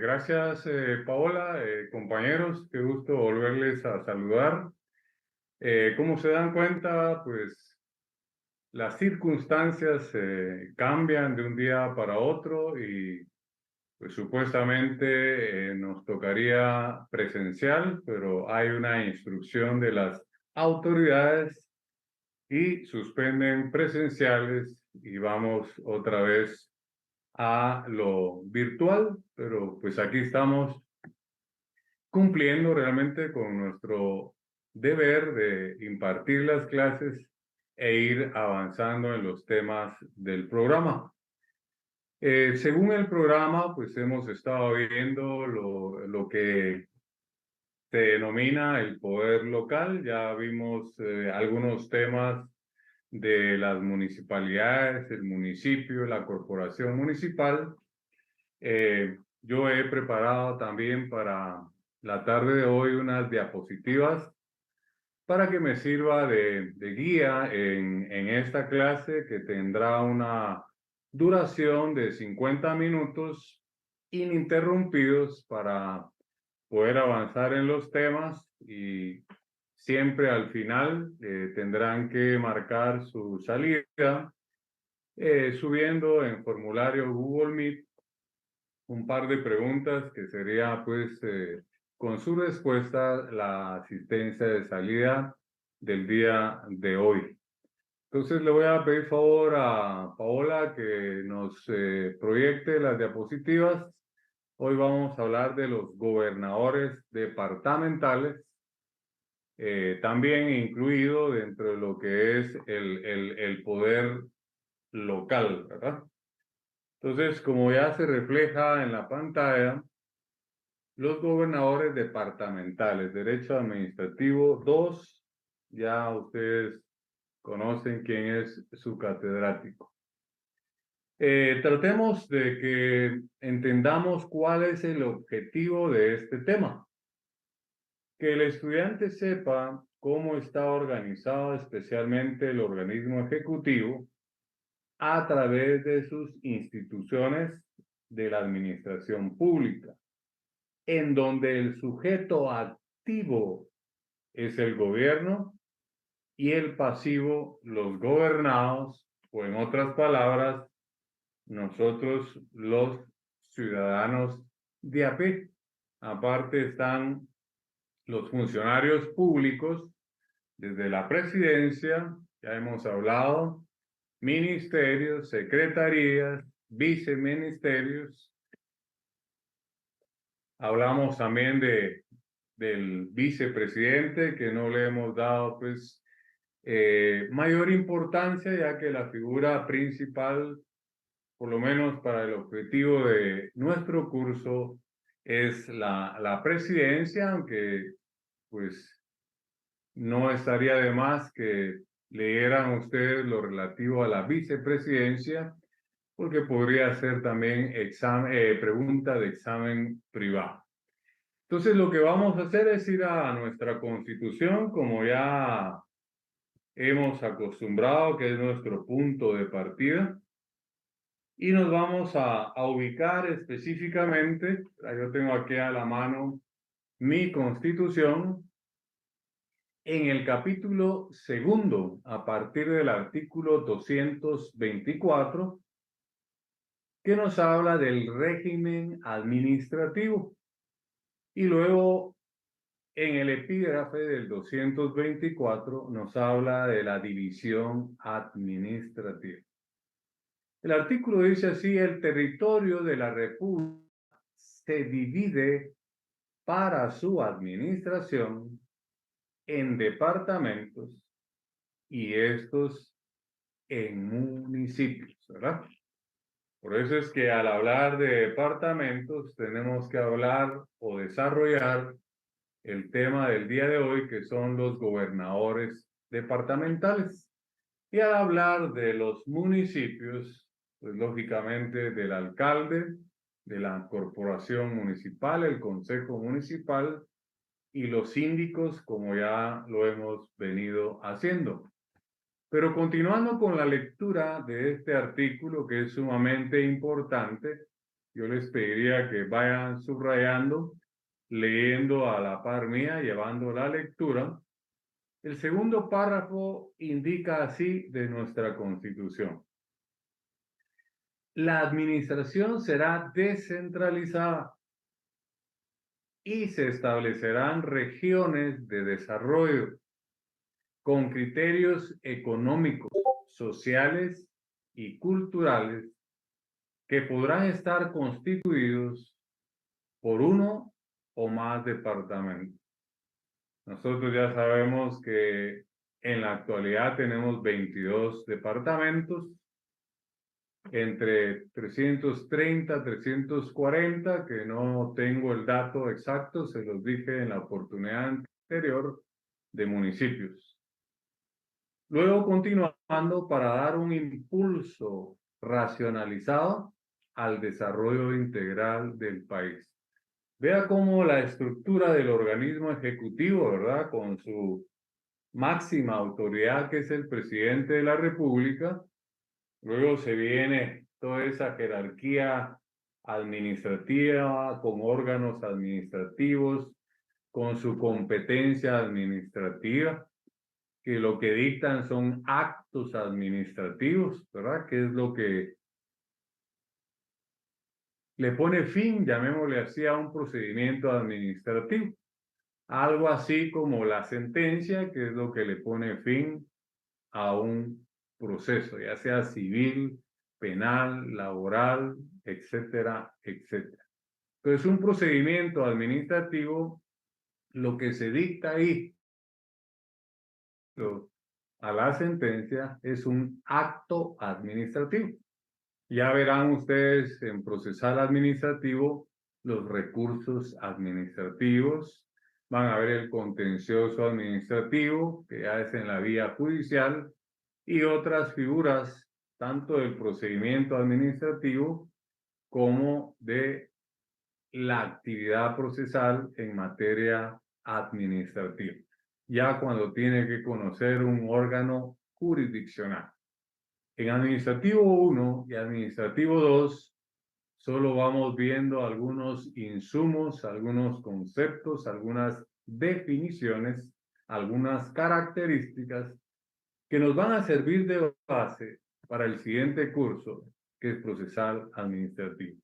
Gracias, Paola, compañeros, qué gusto volverles a saludar. Como se dan cuenta, pues las circunstancias cambian de un día para otro y pues supuestamente nos tocaría presencial, pero hay una instrucción de las autoridades y suspenden presenciales y vamos otra vez a lo virtual, pero pues aquí estamos cumpliendo realmente con nuestro deber de impartir las clases e ir avanzando en los temas del programa. Según el programa, pues hemos estado viendo lo que se denomina el poder local. Ya vimos algunos temas de las municipalidades, el municipio, la corporación municipal. Yo he preparado también para la tarde de hoy unas diapositivas para que me sirva de guía en esta clase que tendrá una duración de 50 minutos ininterrumpidos para poder avanzar en los temas y siempre al final tendrán que marcar su salida subiendo en formulario Google Meet un par de preguntas que sería pues con su respuesta la asistencia de salida del día de hoy. Entonces le voy a pedir favor a Paola que nos proyecte las diapositivas. Hoy vamos a hablar de los gobernadores departamentales, también incluido dentro de lo que es el poder local, ¿verdad? Entonces, como ya se refleja en la pantalla, los gobernadores departamentales, derecho administrativo 2, ya ustedes conocen quién es su catedrático. Tratemos de que entendamos cuál es el objetivo de este tema. Que el estudiante sepa cómo está organizado especialmente el organismo ejecutivo a través de sus instituciones de la administración pública, en donde el sujeto activo es el gobierno y el pasivo los gobernados, o en otras palabras, nosotros los ciudadanos de a pie. Aparte están los funcionarios públicos, desde la presidencia, ya hemos hablado, ministerios, secretarías, viceministerios. Hablamos también del vicepresidente, que no le hemos dado pues mayor importancia, ya que la figura principal, por lo menos para el objetivo de nuestro curso, es la presidencia, aunque pues no estaría de más que leyeran ustedes lo relativo a la vicepresidencia, porque podría ser también pregunta de examen privado. Entonces, lo que vamos a hacer es ir a nuestra Constitución, como ya hemos acostumbrado, que es nuestro punto de partida, y nos vamos a ubicar específicamente, yo tengo aquí a la mano mi Constitución, en el capítulo segundo, a partir del artículo 224, que nos habla del régimen administrativo. Y luego, en el epígrafe del 224, nos habla de la división administrativa. El artículo dice así: el territorio de la República se divide para su administración en departamentos y estos en municipios, ¿verdad? Por eso es que al hablar de departamentos tenemos que hablar o desarrollar el tema del día de hoy, que son los gobernadores departamentales. Y al hablar de los municipios, pues lógicamente del alcalde, de la corporación municipal, el consejo municipal y los síndicos, como ya lo hemos venido haciendo. Pero continuando con la lectura de este artículo, que es sumamente importante, yo les pediría que vayan subrayando, leyendo a la par mía, llevando la lectura. El segundo párrafo indica así de nuestra Constitución: la administración será descentralizada y se establecerán regiones de desarrollo con criterios económicos, sociales y culturales que podrán estar constituidos por uno o más departamentos. Nosotros ya sabemos que en la actualidad tenemos 22 departamentos, entre 330, 340, que no tengo el dato exacto, se los dije en la oportunidad anterior, de municipios. Luego continuando para dar un impulso racionalizado al desarrollo integral del país. Vea cómo la estructura del organismo ejecutivo, ¿verdad? Con su máxima autoridad, que es el presidente de la República. Luego se viene toda esa jerarquía administrativa, con órganos administrativos, con su competencia administrativa, que lo que dictan son actos administrativos, ¿verdad? Que es lo que le pone fin, llamémosle así, a un procedimiento administrativo. Algo así como la sentencia, que es lo que le pone fin a un proceso, ya sea civil, penal, laboral, etcétera, etcétera. Entonces, un procedimiento administrativo, lo que se dicta ahí a la sentencia es un acto administrativo. Ya verán ustedes en procesal administrativo los recursos administrativos, van a ver el contencioso administrativo, que ya es en la vía judicial, y otras figuras, tanto del procedimiento administrativo como de la actividad procesal en materia administrativa, ya cuando tiene que conocer un órgano jurisdiccional. En administrativo 1 y administrativo 2 solo vamos viendo algunos insumos, algunos conceptos, algunas definiciones, algunas características que nos van a servir de base para el siguiente curso, que es procesal administrativo.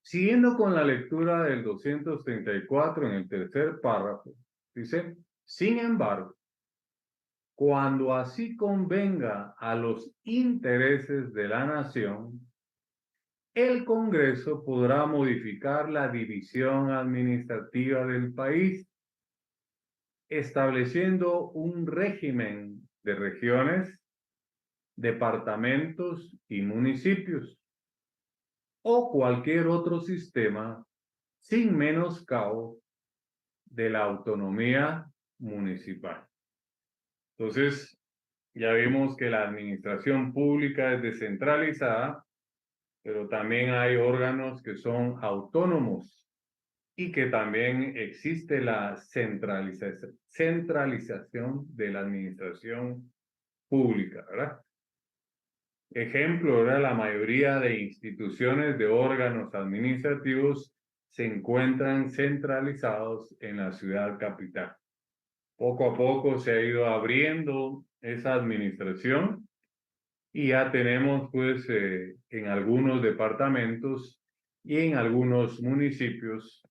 Siguiendo con la lectura del 234 en el tercer párrafo, dice: sin embargo, cuando así convenga a los intereses de la nación, el Congreso podrá modificar la división administrativa del país, estableciendo un régimen de regiones, departamentos y municipios, o cualquier otro sistema sin menoscabo de la autonomía municipal. Entonces, ya vimos que la administración pública es descentralizada, pero también hay órganos que son autónomos y que también existe la centralización de la administración pública, ¿verdad? Ejemplo, ¿verdad? La mayoría de instituciones de órganos administrativos se encuentran centralizados en la ciudad capital. Poco a poco se ha ido abriendo esa administración y ya tenemos pues en algunos departamentos y en algunos municipios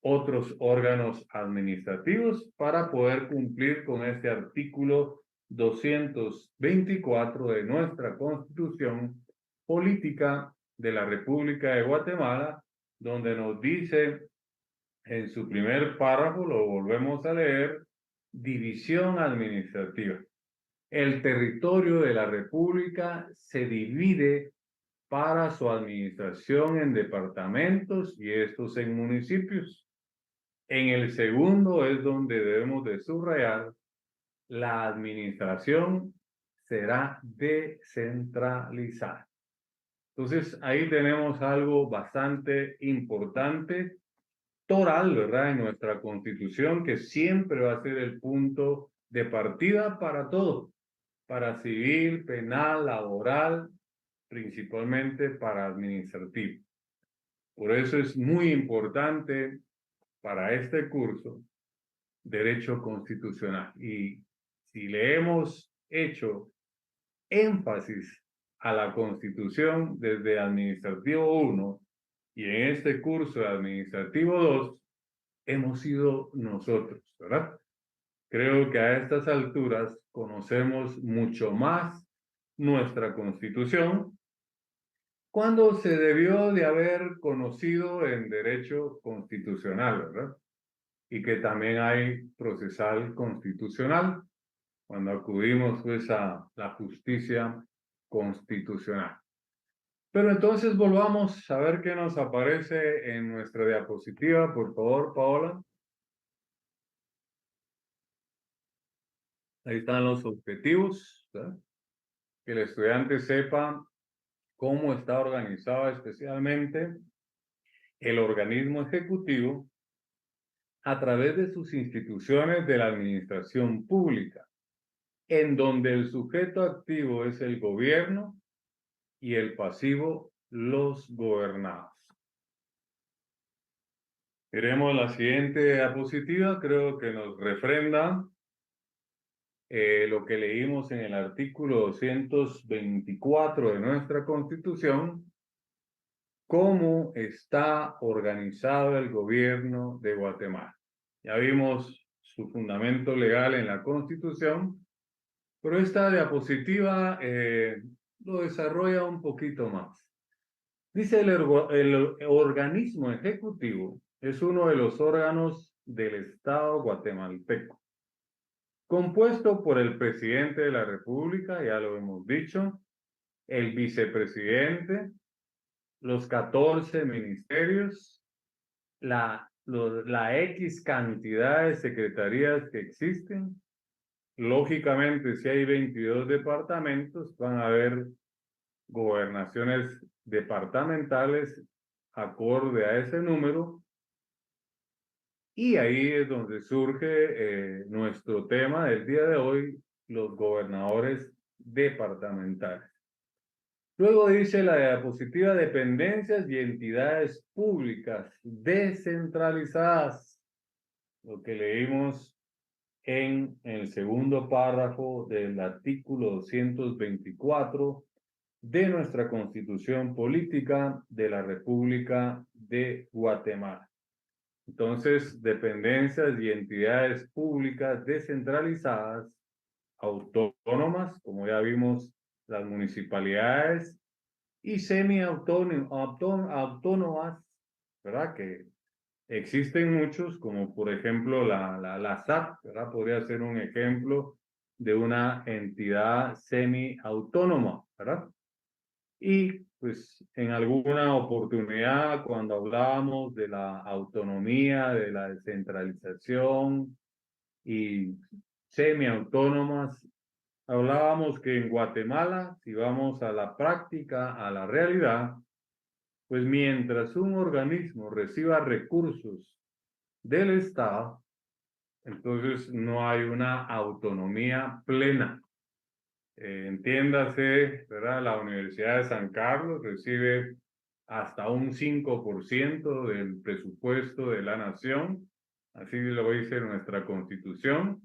otros órganos administrativos para poder cumplir con este artículo 224 de nuestra Constitución Política de la República de Guatemala, donde nos dice en su primer párrafo, lo volvemos a leer: división administrativa. El territorio de la República se divide para su administración en departamentos y estos en municipios. En el segundo es donde debemos de subrayar: la administración será descentralizada. Entonces, ahí tenemos algo bastante importante, toral, ¿verdad? En nuestra Constitución, que siempre va a ser el punto de partida para todo, para civil, penal, laboral, principalmente para administrativo. Por eso es muy importante para este curso Derecho Constitucional. Y si le hemos hecho énfasis a la Constitución desde Administrativo 1 y en este curso de Administrativo 2, hemos sido nosotros, ¿verdad? Creo que a estas alturas conocemos mucho más nuestra Constitución cuando se debió de haber conocido en derecho constitucional, ¿verdad? Y que también hay procesal constitucional cuando acudimos pues a la justicia constitucional. Pero entonces volvamos a ver qué nos aparece en nuestra diapositiva, por favor, Paola. Ahí están los objetivos, ¿verdad? Que el estudiante sepa cómo está organizado especialmente el organismo ejecutivo a través de sus instituciones de la administración pública, en donde el sujeto activo es el gobierno y el pasivo los gobernados. Miremos la siguiente diapositiva, creo que nos refrenda lo que leímos en el artículo 224 de nuestra Constitución, cómo está organizado el gobierno de Guatemala. Ya vimos su fundamento legal en la Constitución, pero esta diapositiva lo desarrolla un poquito más. Dice el organismo ejecutivo es uno de los órganos del Estado guatemalteco, compuesto por el presidente de la República, ya lo hemos dicho, el vicepresidente, los 14 ministerios, la X cantidad de secretarías que existen. Lógicamente, si hay 22 departamentos, van a haber gobernaciones departamentales acorde a ese número. Y ahí es donde surge nuestro tema del día de hoy, los gobernadores departamentales. Luego dice la diapositiva, dependencias y entidades públicas descentralizadas, lo que leímos en el segundo párrafo del artículo 224 de nuestra Constitución Política de la República de Guatemala. Entonces, dependencias y entidades públicas descentralizadas, autónomas, como ya vimos, las municipalidades, y semi-autónomas, ¿verdad? Que existen muchos, como por ejemplo la SAT, ¿verdad? Podría ser un ejemplo de una entidad semi-autónoma, ¿verdad? Y pues en alguna oportunidad, cuando hablábamos de la autonomía, de la descentralización y semiautónomas, hablábamos que en Guatemala, si vamos a la práctica, a la realidad, pues mientras un organismo reciba recursos del Estado, entonces no hay una autonomía plena. Entiéndase, ¿verdad? La Universidad de San Carlos recibe hasta un 5% del presupuesto de la nación, así lo dice nuestra Constitución.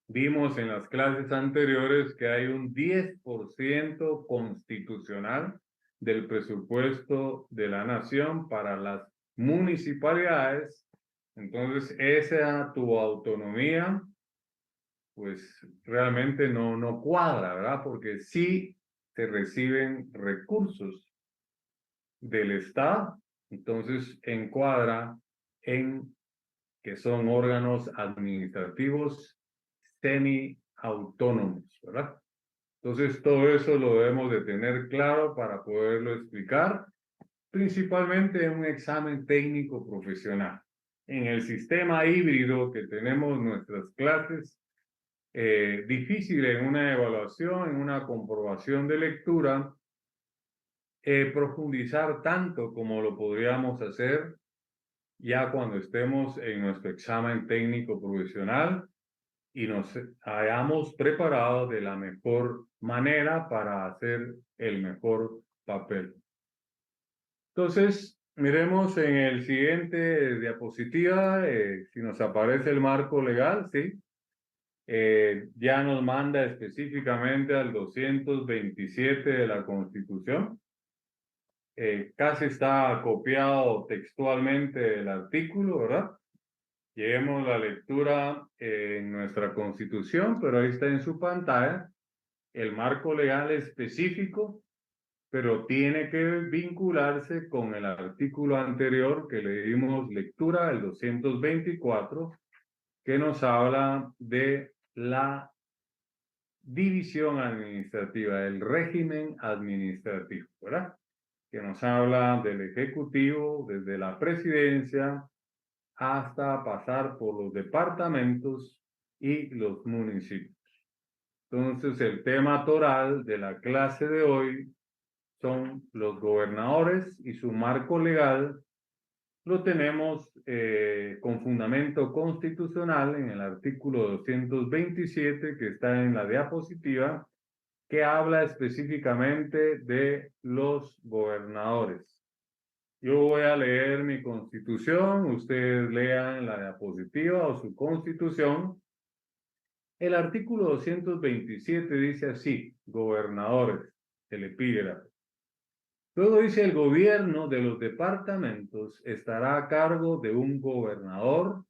Vimos en las clases anteriores que hay un 10% constitucional del presupuesto de la nación para las municipalidades. Entonces, esa tu autonomía pues realmente no cuadra, ¿verdad? Porque sí se reciben recursos del Estado, entonces encuadra en que son órganos administrativos semi-autónomos, ¿verdad? Entonces todo eso lo debemos de tener claro para poderlo explicar, principalmente en un examen técnico profesional. En el sistema híbrido que tenemos nuestras clases, difícil en una evaluación, en una comprobación de lectura, profundizar tanto como lo podríamos hacer ya cuando estemos en nuestro examen técnico profesional y nos hayamos preparado de la mejor manera para hacer el mejor papel. Entonces, Miremos en el siguiente diapositiva, si nos aparece el marco legal, ¿sí? Ya nos manda específicamente al 227 de la Constitución. Casi está copiado textualmente el artículo, ¿verdad? Llevemos la lectura en nuestra Constitución, pero ahí está en su pantalla el marco legal específico, pero tiene que vincularse con el artículo anterior que le dimos lectura, el 224, que nos habla de la división administrativa, del régimen administrativo, ¿verdad? Que nos habla del Ejecutivo, desde la Presidencia hasta pasar por los departamentos y los municipios. Entonces, el tema toral de la clase de hoy son los gobernadores y su marco legal. Lo tenemos con fundamento constitucional en el artículo 227 que está en la diapositiva, que habla específicamente de los gobernadores. Yo voy a leer mi constitución, ustedes lean la diapositiva o su constitución. El artículo 227 dice así, gobernadores, el epígrafe. Luego dice, el gobierno de los departamentos estará a cargo de un gobernador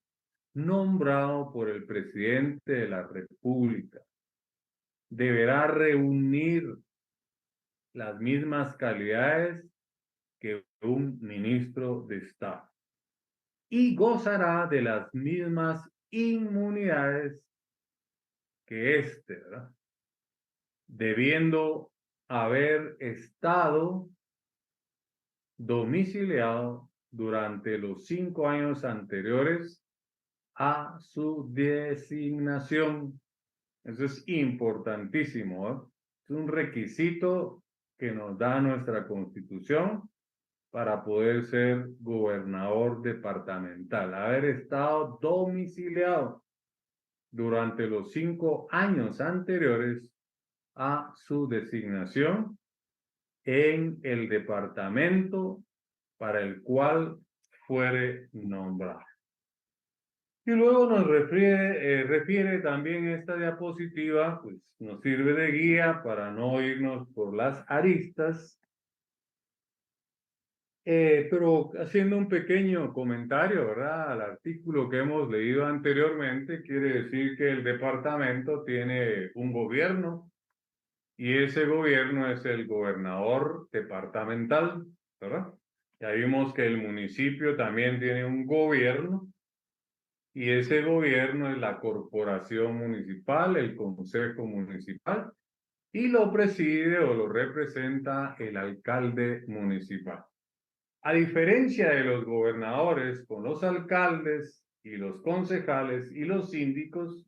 nombrado por el presidente de la República. Deberá reunir las mismas calidades que un ministro de Estado y gozará de las mismas inmunidades que éste, ¿verdad? Debiendo haber estado domiciliado durante los 5 años anteriores a su designación. Eso es importantísimo, ¿eh? Es un requisito que nos da nuestra Constitución para poder ser gobernador departamental, haber estado domiciliado durante los 5 años anteriores a su designación en el departamento para el cual fuere nombrado. Y luego nos refiere también esta diapositiva, pues nos sirve de guía para no irnos por las aristas, pero haciendo un pequeño comentario, ¿verdad? Al artículo que hemos leído anteriormente, quiere decir que el departamento tiene un gobierno y ese gobierno es el gobernador departamental, ¿verdad? Ya vimos que el municipio también tiene un gobierno y ese gobierno es la corporación municipal, el consejo municipal, y lo preside o lo representa el alcalde municipal. A diferencia de los gobernadores, con los alcaldes y los concejales y los síndicos,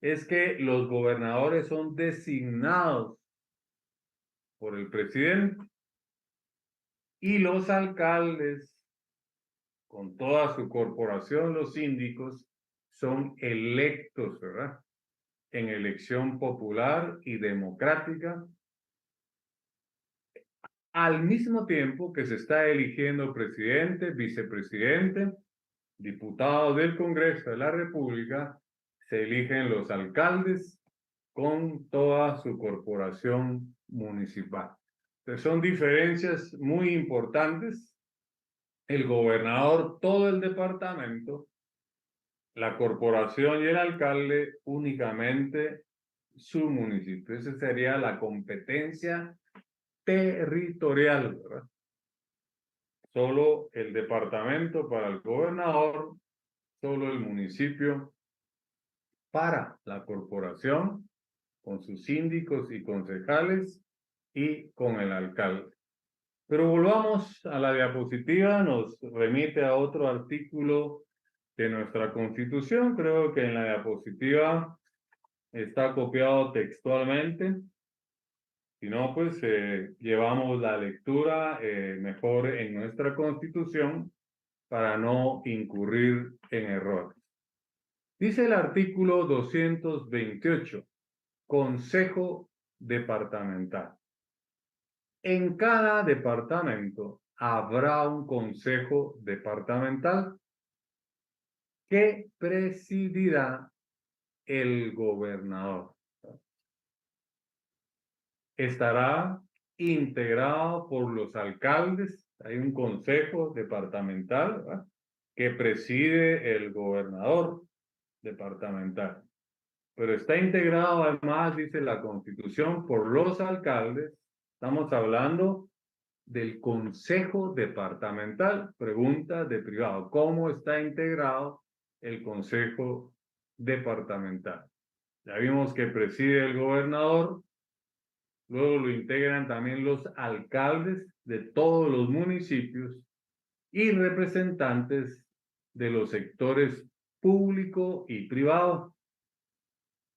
es que los gobernadores son designados por el presidente y los alcaldes, con toda su corporación, los síndicos, son electos, ¿verdad? En elección popular y democrática, al mismo tiempo que se está eligiendo presidente, vicepresidente, diputados del Congreso de la República, se eligen los alcaldes con toda su corporación municipal. Entonces son diferencias muy importantes. El gobernador, todo el departamento, la corporación y el alcalde únicamente su municipio. Esa sería la competencia territorial, ¿verdad? Solo el departamento para el gobernador, solo el municipio para la corporación, con sus síndicos y concejales y con el alcalde. Pero volvamos a la diapositiva, nos remite a otro artículo de nuestra Constitución. Creo que en la diapositiva está copiado textualmente. Si no, pues llevamos la lectura mejor en nuestra Constitución para no incurrir en errores. Dice el artículo 228, Consejo Departamental. En cada departamento habrá un consejo departamental que presidirá el gobernador. Estará integrado por los alcaldes. Hay un consejo departamental, ¿verdad?, que preside el gobernador departamental. Pero está integrado además, dice la Constitución, por los alcaldes. Estamos hablando del Consejo Departamental. Pregunta de privado: ¿cómo está integrado el Consejo Departamental? Ya vimos que preside el gobernador, luego lo integran también los alcaldes de todos los municipios y representantes de los sectores público y privado,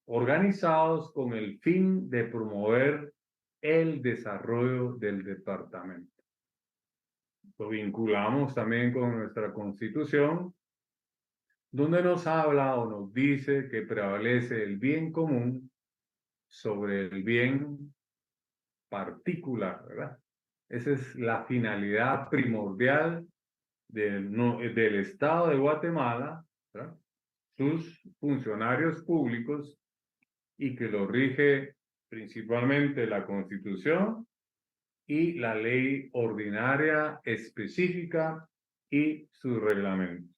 organizados con el fin de promover el desarrollo del departamento. Lo vinculamos también con nuestra Constitución, donde nos habla o nos dice que prevalece el bien común sobre el bien particular, ¿verdad? Esa es la finalidad primordial del Estado de Guatemala, ¿verdad?, sus funcionarios públicos, y que lo rige principalmente la Constitución y la ley ordinaria específica y sus reglamentos.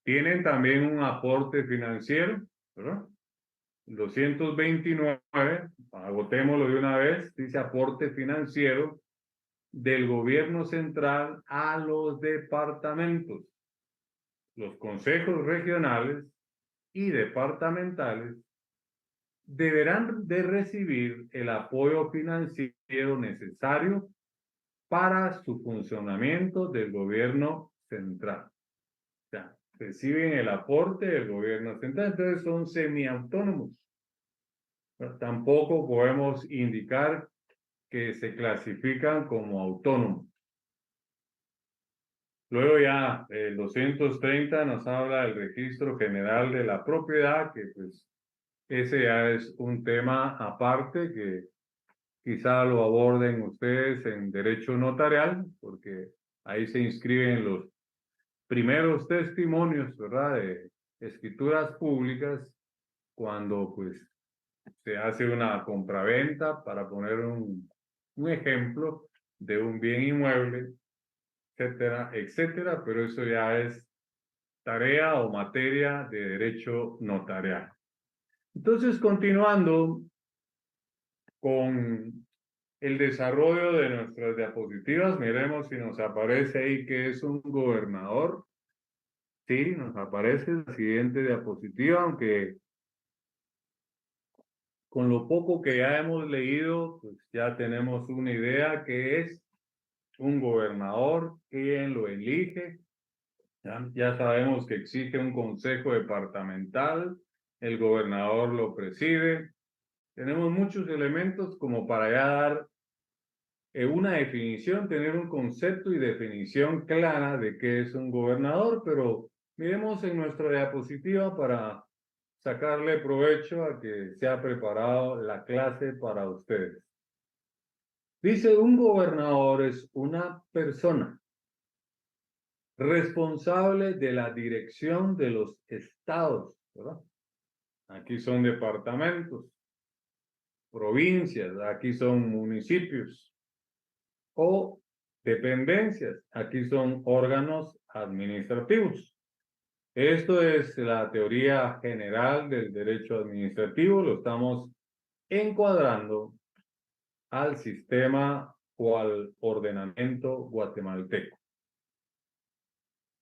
Tienen también un aporte financiero, ¿verdad? 229, agotémoslo de una vez, dice aporte financiero del gobierno central a los departamentos. Los consejos regionales y departamentales deberán de recibir el apoyo financiero necesario para su funcionamiento del gobierno central. O sea, reciben el aporte del gobierno central, entonces son semiautónomos. Pero tampoco podemos indicar que se clasifican como autónomos. Luego ya el 230 nos habla del registro general de la propiedad, que pues ese ya es un tema aparte que quizá lo aborden ustedes en derecho notarial, porque ahí se inscriben los primeros testimonios, ¿verdad?, de escrituras públicas, cuando pues se hace una compraventa, para poner un ejemplo de un bien inmueble, etcétera, etcétera, pero eso ya es tarea o materia de derecho notarial. Entonces, continuando con el desarrollo de nuestras diapositivas, miremos si nos aparece ahí que es un gobernador. Sí, nos aparece la siguiente diapositiva, aunque con lo poco que ya hemos leído, pues ya tenemos una idea que es un gobernador, quién lo elige. Ya sabemos que existe un consejo departamental, el gobernador lo preside. Tenemos muchos elementos como para ya dar una definición, tener un concepto y definición clara de qué es un gobernador, pero miremos en nuestra diapositiva para sacarle provecho a que se ha preparado la clase para ustedes. Dice: un gobernador es una persona responsable de la dirección de los estados, ¿verdad? Aquí son departamentos, provincias, aquí son municipios, o dependencias, aquí son órganos administrativos. Esto es la teoría general del derecho administrativo, lo estamos encuadrando al sistema o al ordenamiento guatemalteco.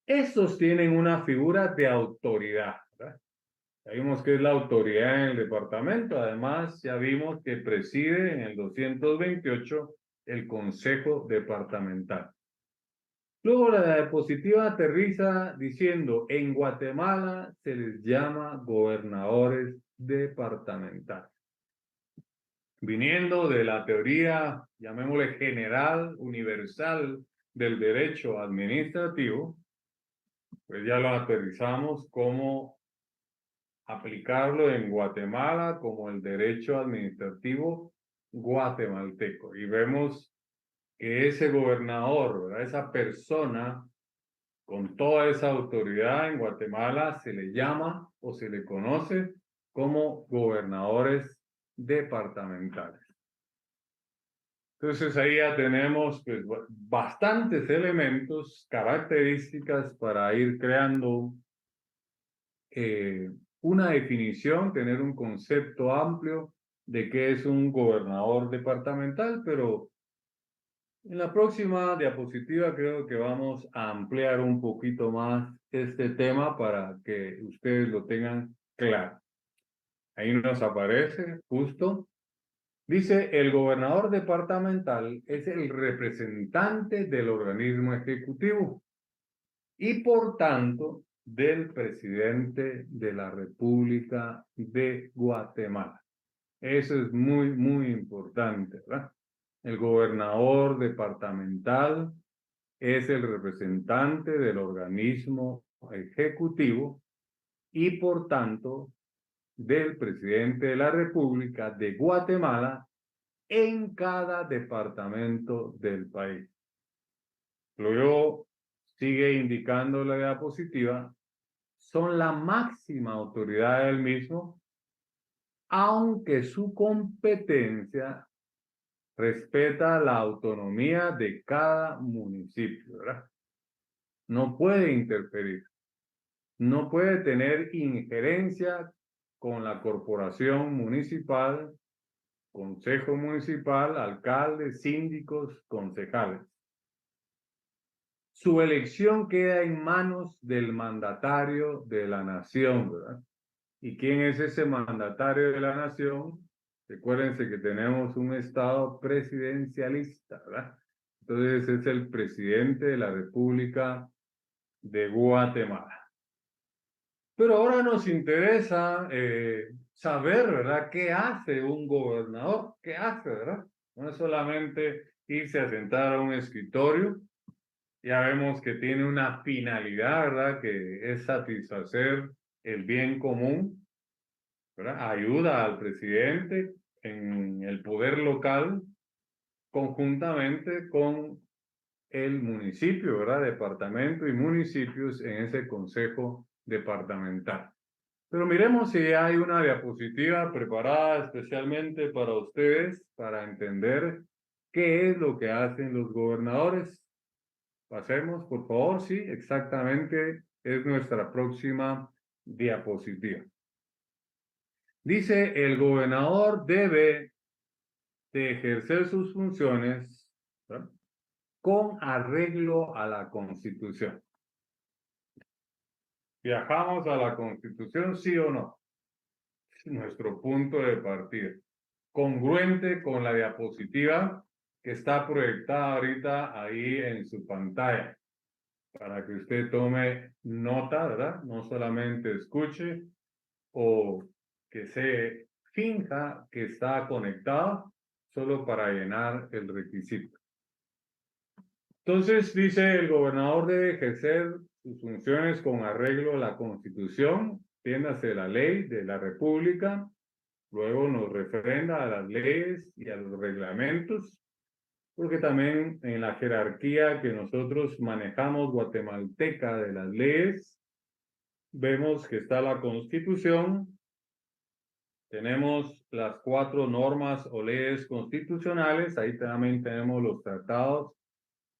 Estos tienen una figura de autoridad, ¿verdad? Ya vimos que es la autoridad en el departamento. Además, ya vimos que preside en el 228 el Consejo Departamental. Luego la diapositiva aterriza diciendo: en Guatemala se les llama gobernadores departamentales. Viniendo de la teoría, llamémosle general, universal, del derecho administrativo, pues ya lo aterrizamos como aplicarlo en Guatemala como el derecho administrativo guatemalteco. Y vemos que ese gobernador, ¿verdad? Esa persona con toda esa autoridad en Guatemala se le llama o se le conoce como gobernadores departamentales. Entonces ahí ya tenemos pues, bastantes elementos, características para ir creando una definición, tener un concepto amplio de qué es un gobernador departamental, pero en la próxima diapositiva creo que vamos a ampliar un poquito más este tema para que ustedes lo tengan claro. Ahí nos aparece justo. Dice, el gobernador departamental es el representante del organismo ejecutivo y por tanto del presidente de la República de Guatemala. Eso es muy, muy importante, ¿verdad? El gobernador departamental es el representante del organismo ejecutivo y por tanto del presidente de la República de Guatemala en cada departamento del país. Luego sigue indicando la diapositiva, son la máxima autoridad del mismo, aunque su competencia respeta la autonomía de cada municipio, ¿verdad? No puede interferir, no puede tener injerencia con la corporación municipal, consejo municipal, alcaldes, síndicos, concejales. Su elección queda en manos del mandatario de la nación, ¿verdad? ¿Y quién es ese mandatario de la nación? Recuérdense que tenemos un estado presidencialista, ¿verdad? Entonces es el presidente de la República de Guatemala. Pero ahora nos interesa saber, ¿verdad? ¿Qué hace un gobernador? ¿Qué hace, verdad? No es solamente irse a sentar a un escritorio. Ya vemos que tiene una finalidad, ¿verdad? Que es satisfacer el bien común, ¿verdad? Ayuda al presidente en el poder local conjuntamente con el municipio, ¿verdad? Departamento y municipios en ese consejo departamental. Pero miremos si hay una diapositiva preparada especialmente para ustedes para entender qué es lo que hacen los gobernadores. Pasemos, por favor, sí, exactamente, es nuestra próxima diapositiva. Dice, el gobernador debe de ejercer sus funciones, ¿verdad?, con arreglo a la Constitución. ¿Viajamos a la Constitución, sí o no? Es nuestro punto de partida. Congruente con la diapositiva que está proyectada ahorita ahí en su pantalla, para que usted tome nota, ¿verdad? No solamente escuche o que se finja que está conectado solo para llenar el requisito. Entonces, dice, el gobernador debe ejercer sus funciones con arreglo a la Constitución, entiéndase la ley de la República, luego nos refrenda a las leyes y a los reglamentos, porque también en la jerarquía que nosotros manejamos guatemalteca de las leyes, vemos que está la Constitución, tenemos las 4 normas o leyes constitucionales, ahí también tenemos los tratados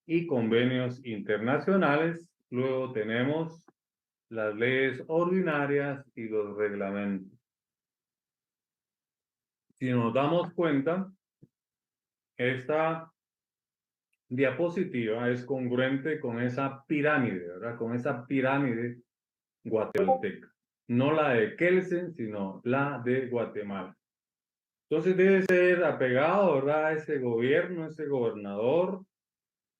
y convenios internacionales, luego tenemos las leyes ordinarias y los reglamentos. Si nos damos cuenta, esta diapositiva es congruente con esa pirámide, ¿verdad? Con esa pirámide guatemalteca. No la de Kelsen, sino la de Guatemala. Entonces debe ser apegado, ¿verdad?, a ese gobierno, ese gobernador,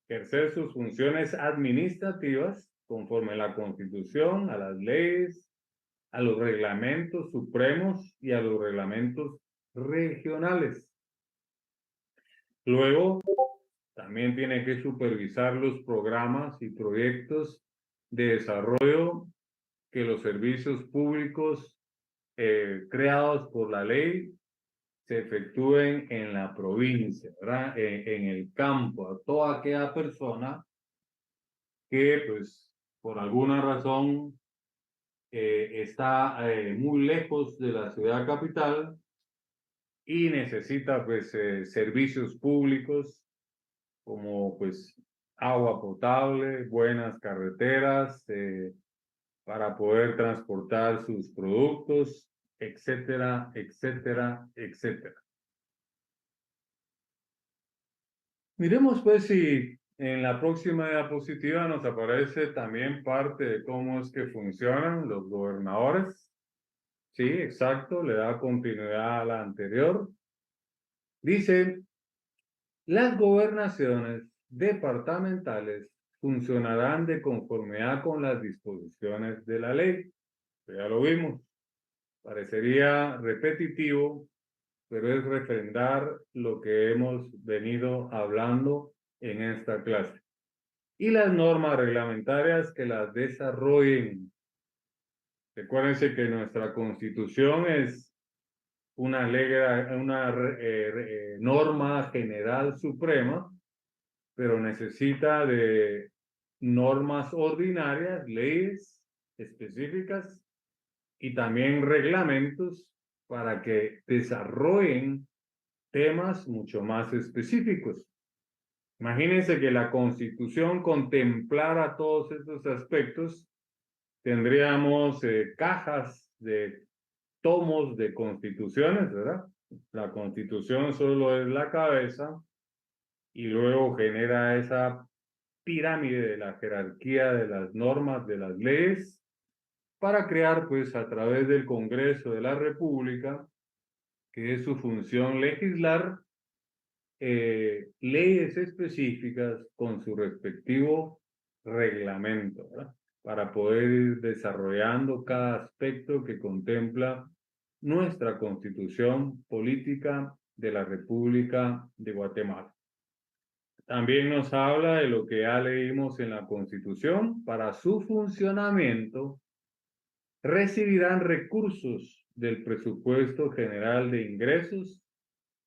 ejercer sus funciones administrativas conforme a la Constitución, a las leyes, a los reglamentos supremos y a los reglamentos regionales. Luego, también tiene que supervisar los programas y proyectos de desarrollo que los servicios públicos creados por la ley se efectúen en la provincia, ¿verdad? En el campo, a toda aquella persona que, pues, por alguna razón está muy lejos de la ciudad capital y necesita, pues, servicios públicos como, pues, agua potable, buenas carreteras, para poder transportar sus productos, etcétera, etcétera, etcétera. Miremos pues si en la próxima diapositiva nos aparece también parte de cómo es que funcionan los gobernadores. Sí, exacto, le da continuidad a la anterior. Dice, las gobernaciones departamentales funcionarán de conformidad con las disposiciones de la ley. Ya lo vimos. Parecería repetitivo, pero es refrendar lo que hemos venido hablando en esta clase. Y las normas reglamentarias que las desarrollen. Recuérdense que nuestra Constitución es una norma general suprema, pero necesita de normas ordinarias, leyes específicas y también reglamentos para que desarrollen temas mucho más específicos. Imagínense que la Constitución contemplara todos estos aspectos, tendríamos cajas de tomos de constituciones, ¿verdad? La Constitución solo es la cabeza y luego genera esa pirámide de la jerarquía de las normas, de las leyes, para crear, pues, a través del Congreso de la República, que es su función legislar, leyes específicas con su respectivo reglamento, ¿verdad? Para poder ir desarrollando cada aspecto que contempla nuestra Constitución Política de la República de Guatemala. También nos habla de lo que ya leímos en la Constitución. Para su funcionamiento recibirán recursos del presupuesto general de ingresos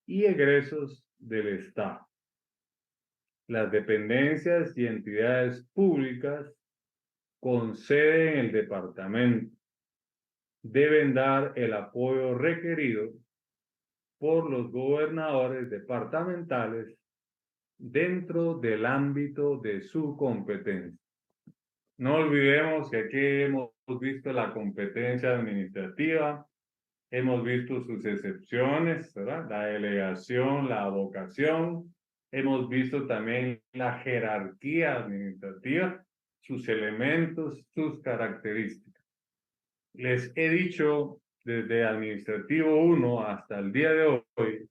y egresos del Estado. Las dependencias y entidades públicas con sede en el departamento deben dar el apoyo requerido por los gobernadores departamentales dentro del ámbito de su competencia. No olvidemos que aquí hemos visto la competencia administrativa, hemos visto sus excepciones, ¿verdad? La delegación, la vocación. Hemos visto también la jerarquía administrativa, sus elementos, sus características. Les he dicho desde administrativo 1 hasta el día de hoy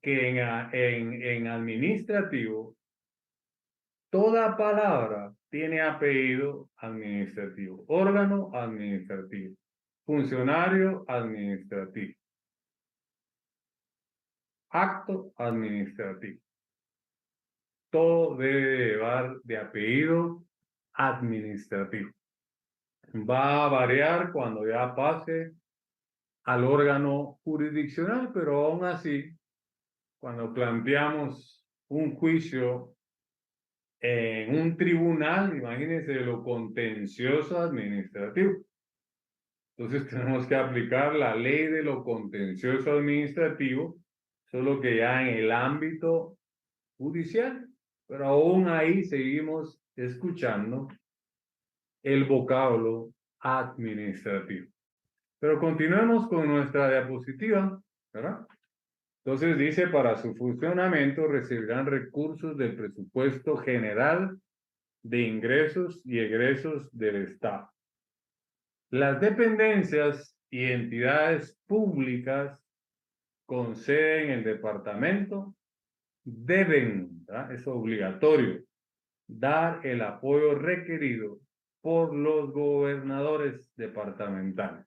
que en administrativo toda palabra tiene apellido administrativo, órgano administrativo, funcionario administrativo, acto administrativo. Todo debe llevar de apellido administrativo. Va a variar cuando ya pase al órgano jurisdiccional, pero aún así, cuando planteamos un juicio en un tribunal, imagínense lo contencioso administrativo. Entonces tenemos que aplicar la ley de lo contencioso administrativo, solo que ya en el ámbito judicial, pero aún ahí seguimos escuchando el vocablo administrativo. Pero continuemos con nuestra diapositiva, ¿verdad? Entonces dice, para su funcionamiento recibirán recursos del presupuesto general de ingresos y egresos del Estado. Las dependencias y entidades públicas con sede en el departamento deben, ¿verdad? Es obligatorio, dar el apoyo requerido por los gobernadores departamentales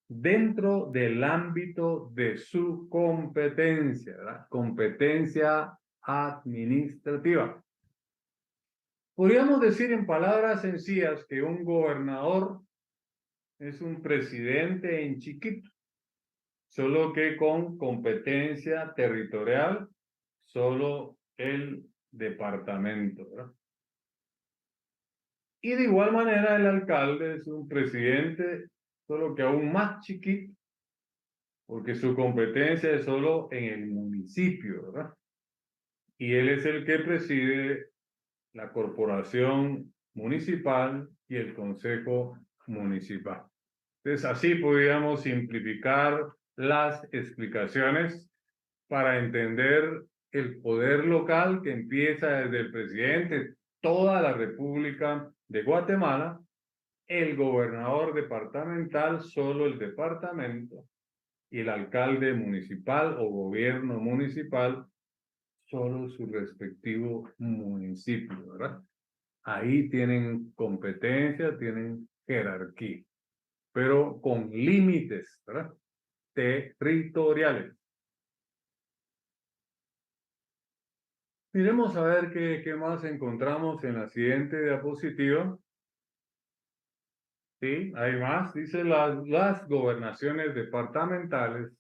dentro del ámbito de su competencia, ¿verdad? Competencia administrativa. Podríamos decir en palabras sencillas que un gobernador es un presidente en chiquito. solo que con competencia territorial, solo el departamento, ¿verdad? Y de igual manera el alcalde es un presidente, solo que aún más chiquito, porque su competencia es solo en el municipio, ¿verdad? Y él es el que preside la corporación municipal y el consejo municipal. Entonces, así podríamos simplificar las explicaciones para entender el poder local que empieza desde el presidente, toda la República de Guatemala, el gobernador departamental, solo el departamento, y el alcalde municipal o gobierno municipal, solo su respectivo municipio, ¿verdad? Ahí tienen competencia, tienen jerarquía, pero con límites, ¿verdad? Territoriales. Miremos a ver qué más encontramos en la siguiente diapositiva. Sí, hay más. Dice las gobernaciones departamentales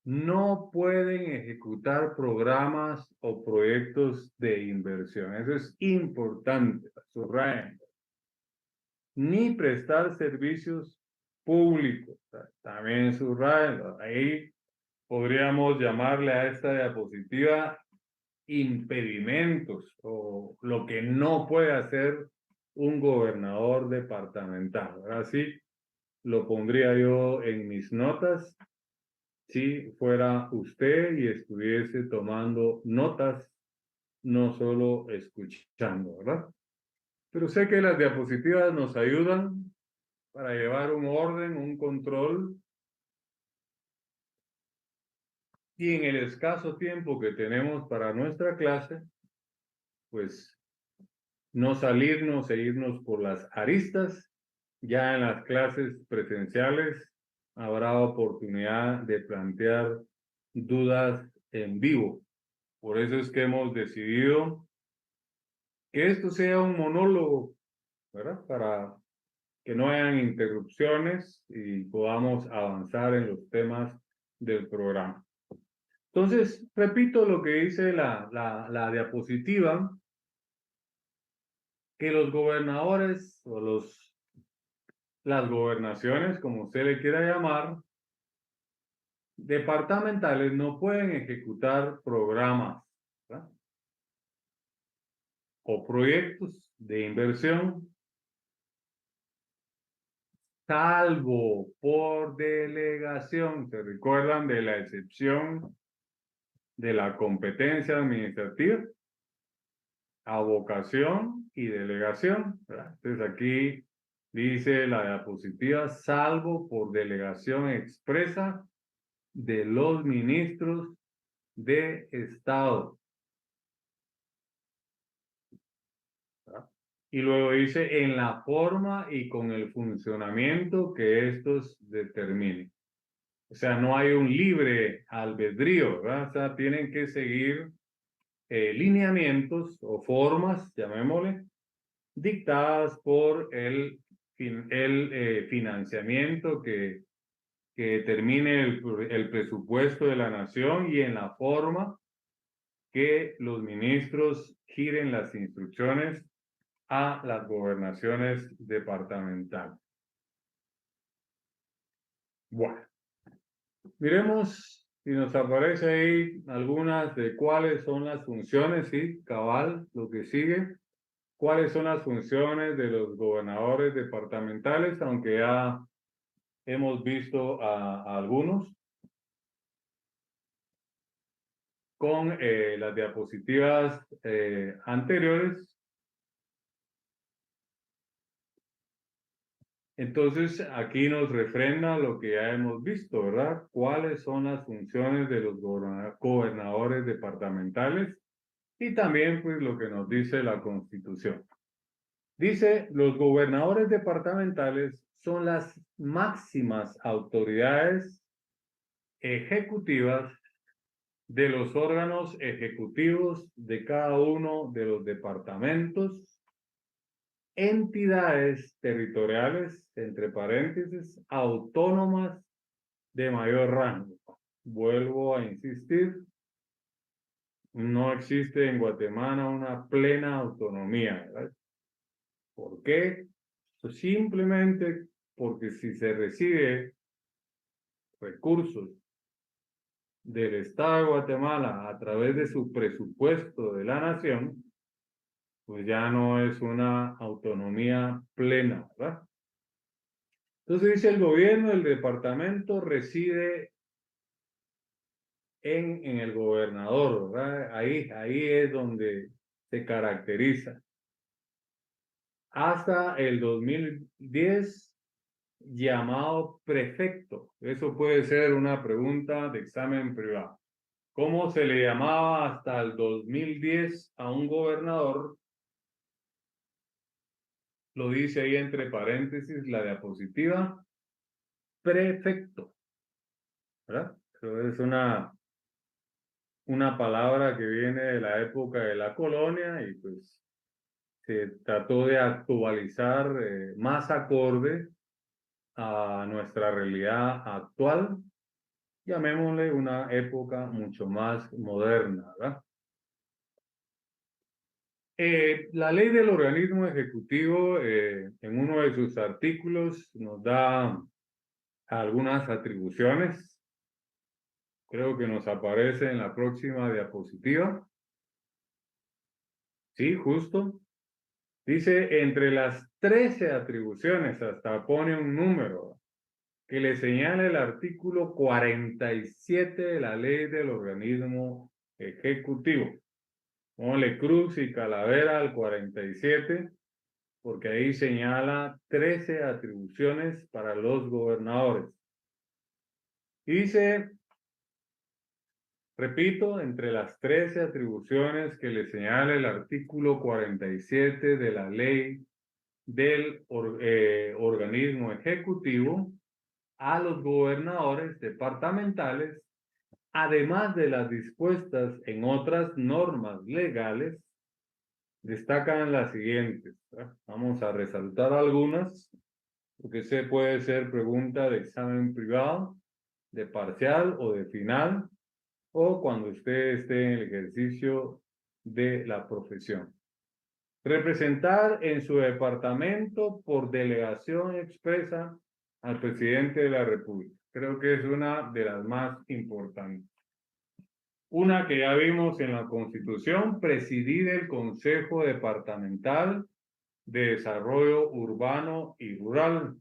no pueden ejecutar programas o proyectos de inversión. Eso es importante, subrayen. Ni prestar servicios públicos. También subrayen. Ahí podríamos llamarle a esta diapositiva impedimentos o lo que no puede hacer un gobernador departamental. Ahora sí, lo pondría yo en mis notas si fuera usted y estuviese tomando notas, no solo escuchando, ¿verdad? Pero sé que las diapositivas nos ayudan para llevar un orden, un control, y en el escaso tiempo que tenemos para nuestra clase, pues no salirnos e irnos por las aristas. Ya en las clases presenciales habrá oportunidad de plantear dudas en vivo. Por eso es que hemos decidido que esto sea un monólogo, ¿verdad? Para que no hayan interrupciones y podamos avanzar en los temas del programa. Entonces, repito lo que dice la diapositiva, que los gobernadores o las gobernaciones, como usted le quiera llamar, departamentales no pueden ejecutar programas, ¿verdad? O proyectos de inversión, salvo por delegación. ¿Se recuerdan de la excepción de la competencia administrativa? Avocación y delegación, ¿verdad? Entonces aquí dice la diapositiva, salvo por delegación expresa de los ministros de Estado. ¿Verdad? Y luego dice en la forma y con el funcionamiento que estos determinen. O sea, no hay un libre albedrío, ¿verdad? O sea, tienen que seguir lineamientos o formas, llamémosle, dictadas por el financiamiento que determine el presupuesto de la nación y en la forma que los ministros giren las instrucciones a las gobernaciones departamentales. Bueno, miremos si nos aparece ahí algunas de cuáles son las funciones, sí, cabal, lo que sigue. ¿Cuáles son las funciones de los gobernadores departamentales? Aunque ya hemos visto a algunos con las diapositivas anteriores. Entonces, aquí nos refrenda lo que ya hemos visto, ¿verdad? ¿Cuáles son las funciones de los gobernadores departamentales? Y también, pues, lo que nos dice la Constitución. Dice, los gobernadores departamentales son las máximas autoridades ejecutivas de los órganos ejecutivos de cada uno de los departamentos, entidades territoriales, entre paréntesis, autónomas de mayor rango. Vuelvo a insistir, no existe en Guatemala una plena autonomía, ¿verdad? ¿Por qué? Pues simplemente porque si se recibe recursos del Estado de Guatemala a través de su presupuesto de la nación, pues ya no es una autonomía plena, ¿verdad? Entonces dice el gobierno, el departamento reside en el gobernador, ¿verdad? Ahí es donde se caracteriza. Hasta el 2010, llamado prefecto. Eso puede ser una pregunta de examen privado. ¿Cómo se le llamaba hasta el 2010 a un gobernador? Lo dice ahí entre paréntesis la diapositiva. Prefecto, ¿verdad? Eso es una palabra que viene de la época de la colonia y pues se trató de actualizar más acorde a nuestra realidad actual, llamémosle una época mucho más moderna, ¿verdad? La ley del organismo ejecutivo, en uno de sus artículos, nos da algunas atribuciones. Creo que nos aparece en la próxima diapositiva. Sí, justo. Dice, entre las 13 atribuciones, hasta pone un número que le señala el artículo 47 de la ley del organismo ejecutivo. Ponle cruz y calavera al 47, porque ahí señala 13 atribuciones para los gobernadores. Y dice, repito, entre las 13 atribuciones que le señala el artículo 47 de la ley del organismo ejecutivo, a los gobernadores departamentales, además de las dispuestas en otras normas legales, destacan las siguientes. Vamos a resaltar algunas, porque se puede ser pregunta de examen privado, de parcial o de final, o cuando usted esté en el ejercicio de la profesión. Representar en su departamento por delegación expresa al presidente de la República. Creo que es una de las más importantes. Una que ya vimos en la Constitución, presidir el Consejo Departamental de Desarrollo Urbano y Rural.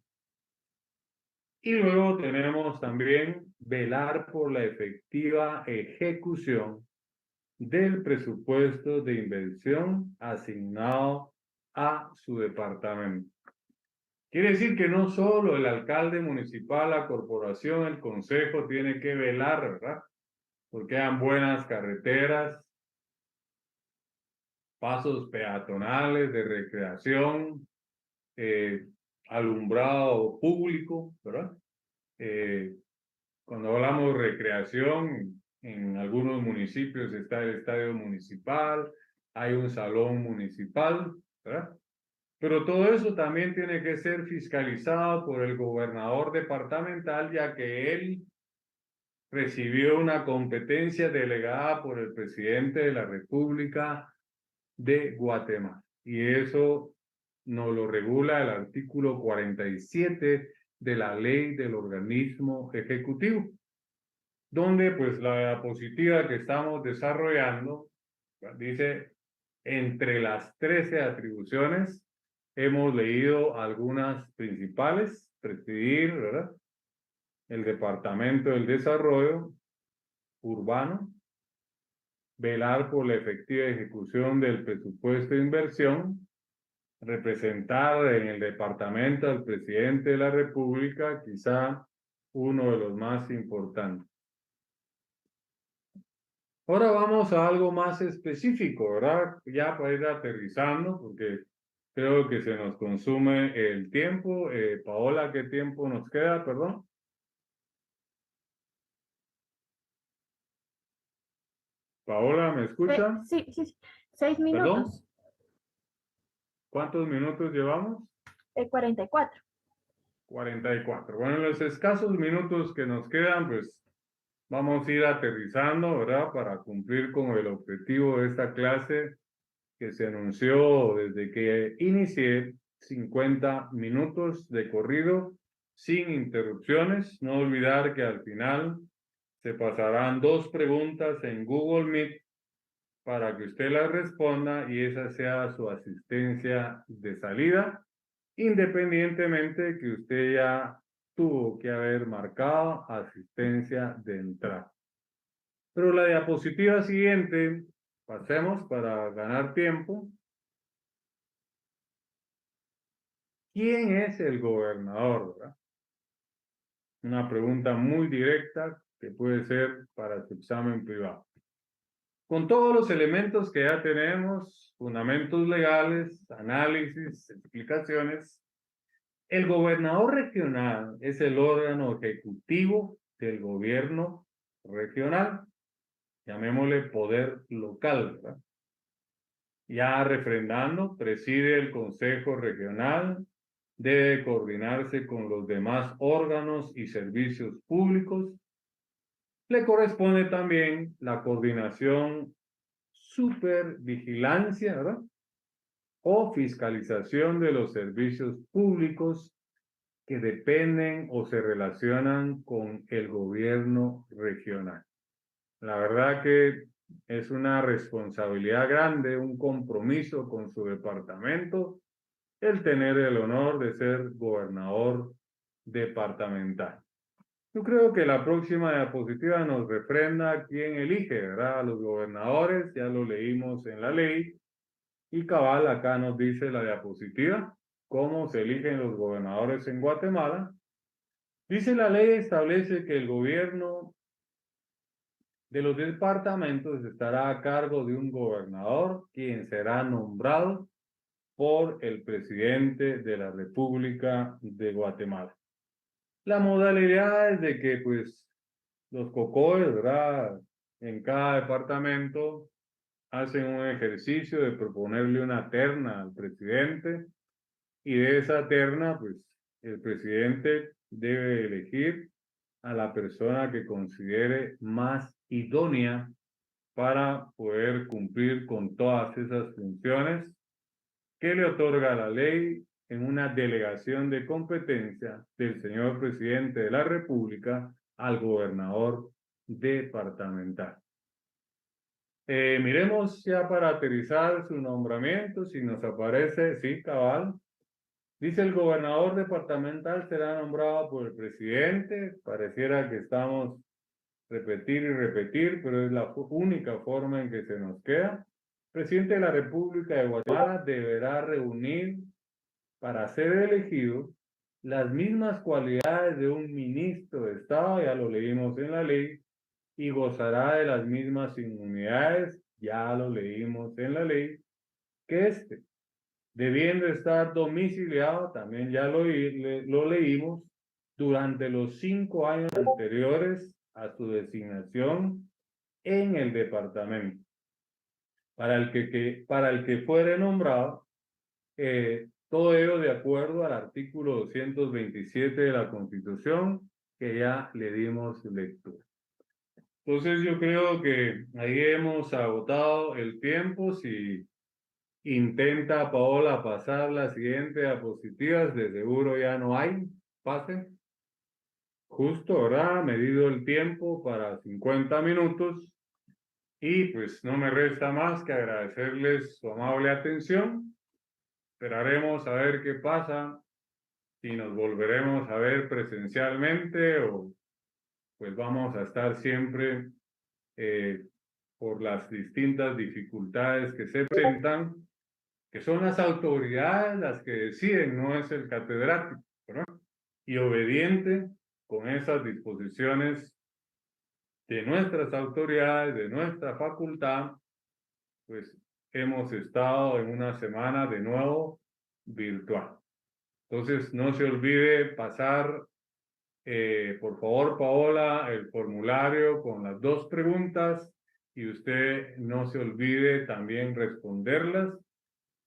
Y luego tenemos también velar por la efectiva ejecución del presupuesto de inversión asignado a su departamento. Quiere decir que no solo el alcalde municipal, la corporación, el consejo tiene que velar, ¿verdad? Porque hayan buenas carreteras, pasos peatonales de recreación, alumbrado público, ¿verdad? Cuando hablamos de recreación, en algunos municipios está el estadio municipal, hay un salón municipal, ¿verdad? Pero todo eso también tiene que ser fiscalizado por el gobernador departamental, ya que él recibió una competencia delegada por el presidente de la República de Guatemala. Y eso nos lo regula el artículo 47 de la ley del organismo ejecutivo, donde pues la diapositiva que estamos desarrollando dice, entre las 13 atribuciones, hemos leído algunas principales: presidir, ¿verdad?, el Departamento del Desarrollo Urbano, velar por la efectiva ejecución del presupuesto de inversión, representar en el departamento al presidente de la República, quizá uno de los más importantes. Ahora vamos a algo más específico, ¿verdad? Ya para ir aterrizando, porque creo que se nos consume el tiempo. Paola, ¿qué tiempo nos queda? Perdón. Paola, ¿me escucha? Sí, 6 ¿Perdón? minutos. ¿Cuántos minutos llevamos? 44. 44. Bueno, en los escasos minutos que nos quedan, pues vamos a ir aterrizando, ¿verdad? Para cumplir con el objetivo de esta clase que se anunció desde que inicié, 50 minutos de corrido sin interrupciones. No olvidar que al final se pasarán 2 preguntas en Google Meet para que usted las responda y esa sea su asistencia de salida, independientemente que usted ya tuvo que haber marcado asistencia de entrada. Pero la diapositiva siguiente, pasemos para ganar tiempo. ¿Quién es el gobernador, verdad? Una pregunta muy directa que puede ser para su examen privado. Con todos los elementos que ya tenemos, fundamentos legales, análisis, explicaciones, el gobernador regional es el órgano ejecutivo del gobierno regional, llamémosle poder local, ¿verdad? Ya refrendando, preside el Consejo Regional, debe coordinarse con los demás órganos y servicios públicos. Le corresponde también la coordinación, supervigilancia, ¿verdad? O fiscalización de los servicios públicos que dependen o se relacionan con el gobierno regional. La verdad que es una responsabilidad grande, un compromiso con su departamento, el tener el honor de ser gobernador departamental. Yo creo que la próxima diapositiva nos refrenda quién elige, ¿verdad? A los gobernadores, ya lo leímos en la ley, y cabal acá nos dice la diapositiva, cómo se eligen los gobernadores en Guatemala. Dice la ley establece que el gobierno de los departamentos estará a cargo de un gobernador, quien será nombrado por el presidente de la República de Guatemala. La modalidad es de que, pues, los COCOES, ¿verdad? En cada departamento hacen un ejercicio de proponerle una terna al presidente y de esa terna, pues, el presidente debe elegir a la persona que considere más idónea para poder cumplir con todas esas funciones que le otorga la ley en una delegación de competencia del señor presidente de la República al gobernador departamental. Miremos ya para aterrizar su nombramiento, si nos aparece, sí, cabal. Dice el gobernador departamental será nombrado por el presidente. Pareciera que estamos repetir y repetir, pero es la única forma en que se nos queda. El presidente de la República de Guatemala deberá reunir para ser elegido las mismas cualidades de un ministro de Estado, ya lo leímos en la ley, y gozará de las mismas inmunidades, ya lo leímos en la ley, que este, debiendo estar domiciliado, también ya lo leímos, durante los 5 años anteriores a su designación en el departamento. Para el que fuere nombrado, todo ello de acuerdo al artículo 227 de la Constitución, que ya le dimos lectura. Entonces yo creo que ahí hemos agotado el tiempo. Si intenta Paola pasar la siguiente diapositivas, de seguro ya no hay. Pase. Justo, ¿verdad? Medido el tiempo para 50 minutos. Y pues no me resta más que agradecerles su amable atención. Esperaremos a ver qué pasa, si nos volveremos a ver presencialmente o pues vamos a estar siempre por las distintas dificultades que se presentan, que son las autoridades las que deciden, no es el catedrático, ¿verdad? Y obediente con esas disposiciones de nuestras autoridades, de nuestra facultad, pues hemos estado en una semana de nuevo virtual. Entonces, no se olvide pasar, por favor, Paola, el formulario con las 2 preguntas y usted no se olvide también responderlas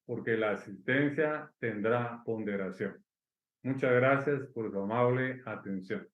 porque la asistencia tendrá ponderación. Muchas gracias por su amable atención.